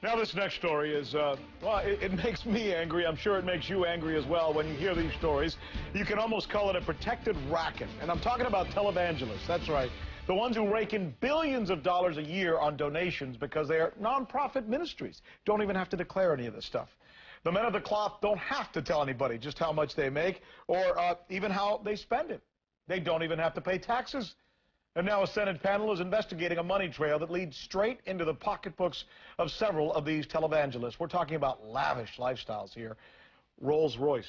Now this next story is, well, it makes me angry. I'm sure it makes you angry as well when you hear these stories. You can almost call it a protected racket. And I'm talking about televangelists. That's right. The ones who rake in billions of dollars a year on donations because they are nonprofit ministries. Don't even have to declare any of this stuff. The men of the cloth don't have to tell anybody just how much they make or even how they spend it. They don't even have to pay taxes. And now a Senate panel is investigating a money trail that leads straight into the pocketbooks of several of these televangelists. We're talking about lavish lifestyles here. Rolls-Royce,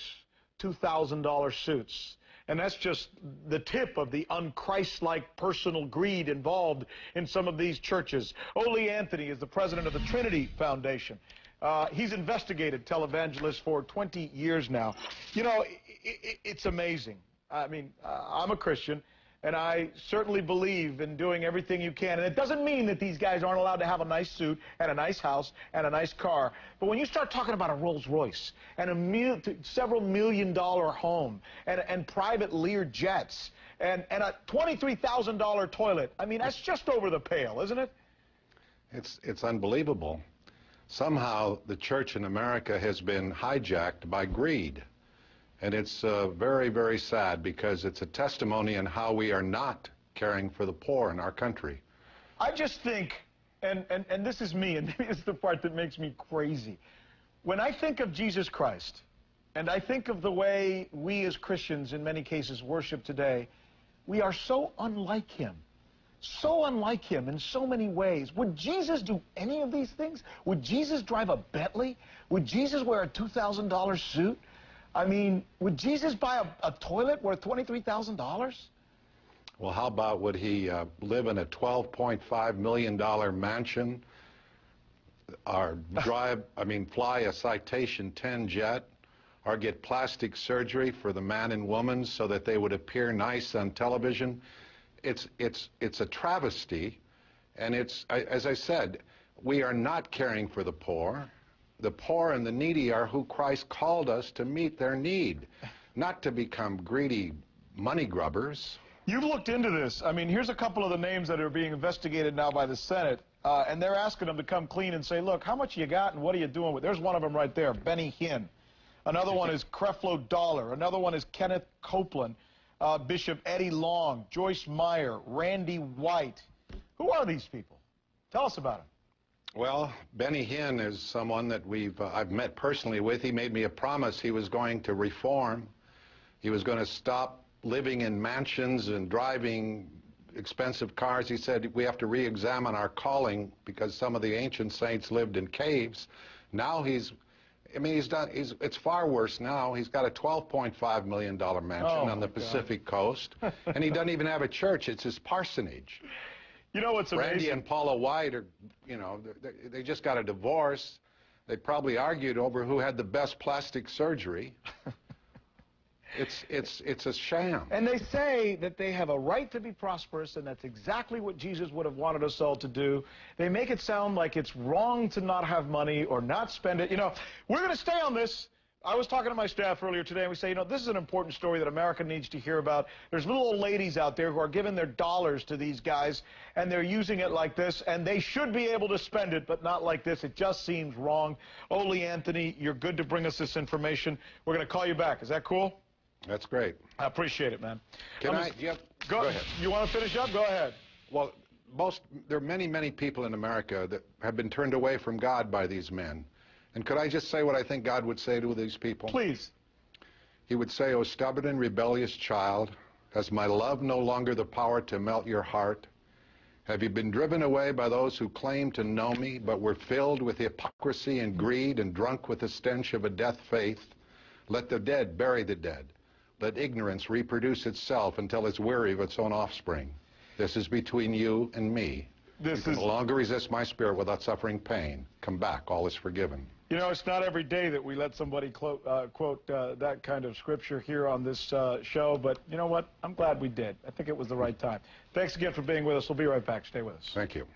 $2,000 suits. And that's just the tip of the un-Christ-like personal greed involved in some of these churches. Ole Anthony is the president of the Trinity Foundation. He's investigated televangelists for 20 years now. You know, it's amazing. I mean, I'm a Christian, and I certainly believe in doing everything you can. And it doesn't mean that these guys aren't allowed to have a nice suit and a nice house and a nice car. But when you start talking about a Rolls Royce and a several $1,000,000 home and private Lear jets and a $23,000 toilet, I mean, that's just over the pale, isn't it? It's unbelievable. Somehow the church in America has been hijacked by greed. And it's very, very sad because it's a testimony in how we are not caring for the poor in our country. I just think, and this is me, and maybe it's the part that makes me crazy. When I think of Jesus Christ, and I think of the way we as Christians in many cases worship today, we are so unlike him. So unlike him in so many ways. Would Jesus do any of these things? Would Jesus drive a Bentley? Would Jesus wear a $2,000 suit? I mean, would Jesus buy a toilet worth $23,000? Well, how about would he live in a $12.5 million mansion, or fly a Citation 10 jet, or get plastic surgery for the man and woman so that they would appear nice on television? It's a travesty, and as I said, we are not caring for the poor. The poor and the needy are who Christ called us to meet their need, not to become greedy money grubbers. You've looked into this. I mean, here's a couple of the names that are being investigated now by the Senate, and they're asking them to come clean and say, look, how much you got and what are you doing with it? There's one of them right there, Benny Hinn. Another one is Creflo Dollar. Another one is Kenneth Copeland, Bishop Eddie Long, Joyce Meyer, Randy White. Who are these people? Tell us about them. Well, Benny Hinn is someone that I've met personally with. He made me a promise he was going to reform. He was going to stop living in mansions and driving expensive cars. He said we have to re-examine our calling because some of the ancient saints lived in caves. Now it's far worse now. He's got a $12.5 million mansion on the Pacific coast, and he doesn't even have a church. It's his parsonage. You know what's amazing? Randy and Paula White are, they just got a divorce. They probably argued over who had the best plastic surgery. It's a sham. And they say that they have a right to be prosperous, and that's exactly what Jesus would have wanted us all to do. They make it sound like it's wrong to not have money or not spend it. You know, we're going to stay on this. I was talking to my staff earlier today, and we say, you know, this is an important story that America needs to hear about. There's little old ladies out there who are giving their dollars to these guys, and they're using it like this, and they should be able to spend it, but not like this. It just seems wrong. Ole Anthony, you're good to bring us this information. We're going to call you back. Is that cool? That's great. I appreciate it, man. Go ahead. You want to finish up? Go ahead. Well, there are many, many people in America that have been turned away from God by these men. And could I just say what I think God would say to these people? Please. He would say, "O stubborn and rebellious child, has my love no longer the power to melt your heart? Have you been driven away by those who claim to know me, but were filled with hypocrisy and greed and drunk with the stench of a death faith? Let the dead bury the dead. Let ignorance reproduce itself until it's weary of its own offspring. This is between you and me. You can no longer resist my spirit without suffering pain. Come back, all is forgiven." You know, it's not every day that we let somebody quote that kind of scripture here on this show, but you know what? I'm glad we did. I think it was the right time. Thanks again for being with us. We'll be right back. Stay with us. Thank you.